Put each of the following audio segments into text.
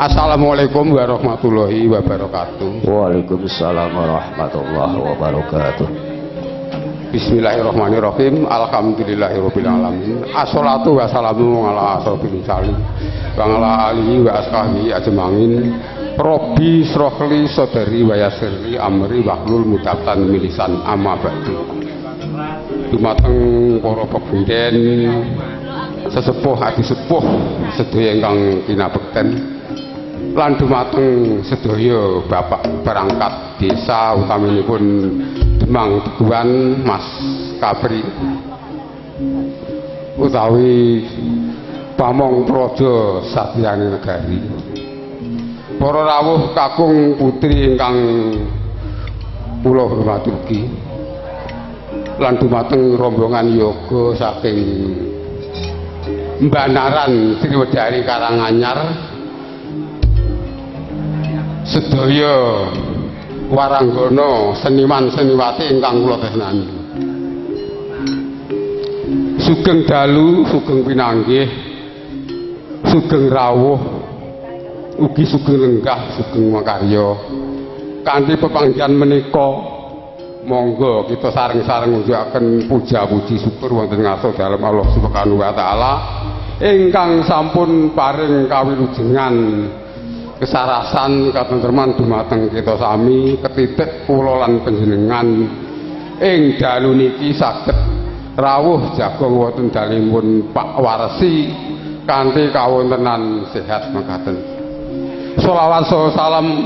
Assalamualaikum warahmatullahi wabarakatuh. Waalaikumsalam warahmatullahi wabarakatuh. Bismillahirrahmanirrahim. Alhamdulillahirabbil alamin. Assalatu wassalamu ala asrofil mursalin wa ala alihi wa ashabihi ajmain. Robbi srohli sadri wa yassirli amri wahlul mudatan milisan amma ba'du. Dumateng para pepindhen sesepuh adi sepuh sedaya ingkang kinabekten lan dumateng sedaya bapak perangkat desa utaminipun Demang Teguhan Mas Kapri utawi Pamong Praja Satyani Negari, para rawuh kakung putri ingkang kula hormati lan dumateng rombongan yoga saking Mbanaran Sriwedari Karanganyar, sedaya waranggana seniman seniwati ingkang kula tresnani. Sugeng dalu, sugeng pinanggih, sugeng rawuh, ugi sugeng lenggah, sugeng makarya. Kanthi pepanggihan menika monggo kita sareng-sareng ngunjukaken puja-puji syukur wonten ngaso dalem Allah Subhanahu wa taala ingkang sampun paring kawilujengan kesarasan katentreman dumateng kita sami ketitik kula lan panjenengan ing dalu niki saged rawuh jagong wonten dalipun Pak Warsi kanthi kawontenan sehat mekaten. Sholawat salam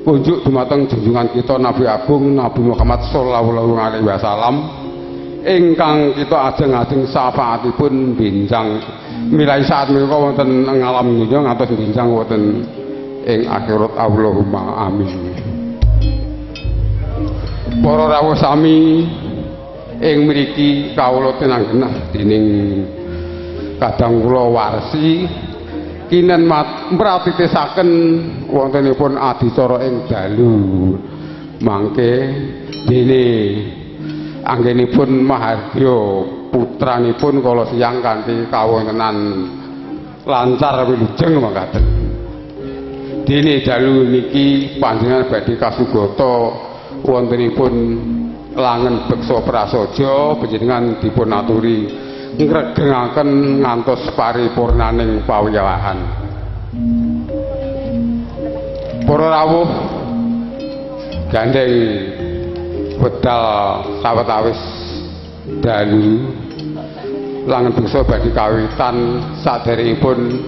kunjuk dumateng junjungan kita Nabi Agung Nabi Muhammad sallallahu alaihi wasallam ingkang kita ajeng-ajeng syafaatipun benjang milai saat menika wonten ing alam dunya ngantos benjang wonten ing akhirat. Allahumma amin. Para rawuh sami ing mriki kawula tinanggenah dening kadang kula Warsi kinen mratitisaken wontenipun adicara ing dalu mangke dene anggenipun Mahardya putranipun kala siyang kanthi kawontenan lancar wilujeng mangkaten. Dene dalu niki panjenengan badhe kasugata wontenipun langen beksa prasaja panjenengan dipun aturi ngregengaken ngantos paripurnaning pawiyahan. Para rawuh gandeng wedal sawetawis dalu langen beksa badhe kawitan saderengipun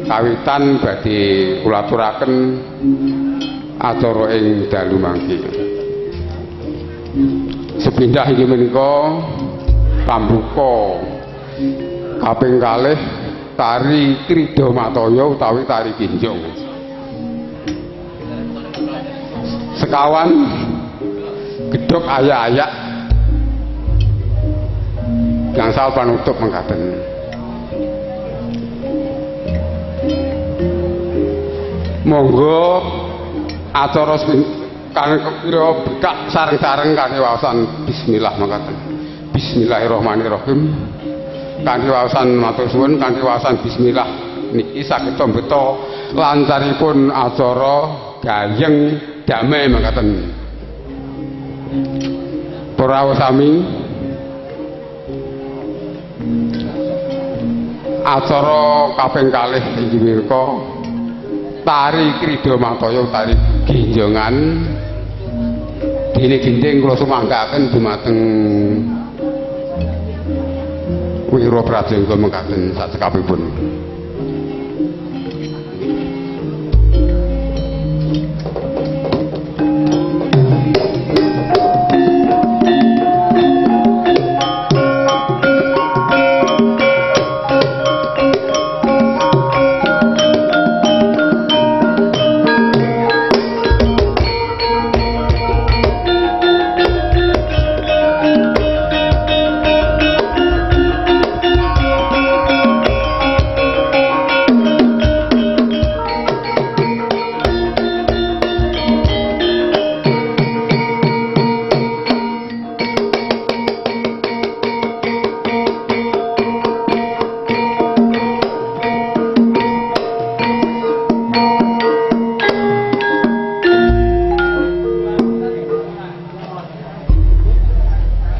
kawitan badhe kula aturaken acara ing dalu mangke. Sepindah inggih menika pambuka kaping kalih tari Krida Mataya utawi tari Kinjong. Sekawan gedhog ayak-ayak gangsal panutup mengkaten. Monggo acara kang kira bekak sareng-sareng kanthi waosan bismillah mengkaten. Bismillahirrahmanirrahim. Kanthi waosan matur suwun kanthi waosan bismillah niki saged mbeta lancaripun acara gayeng damai mengkaten. Para rawuh sami acara kaping kalih inggih menika tari Krida Mataya tari Ginjongan dene gending kula sumanggaken dumateng Wira Prajengga mekaten sacekapipun.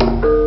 Thank you.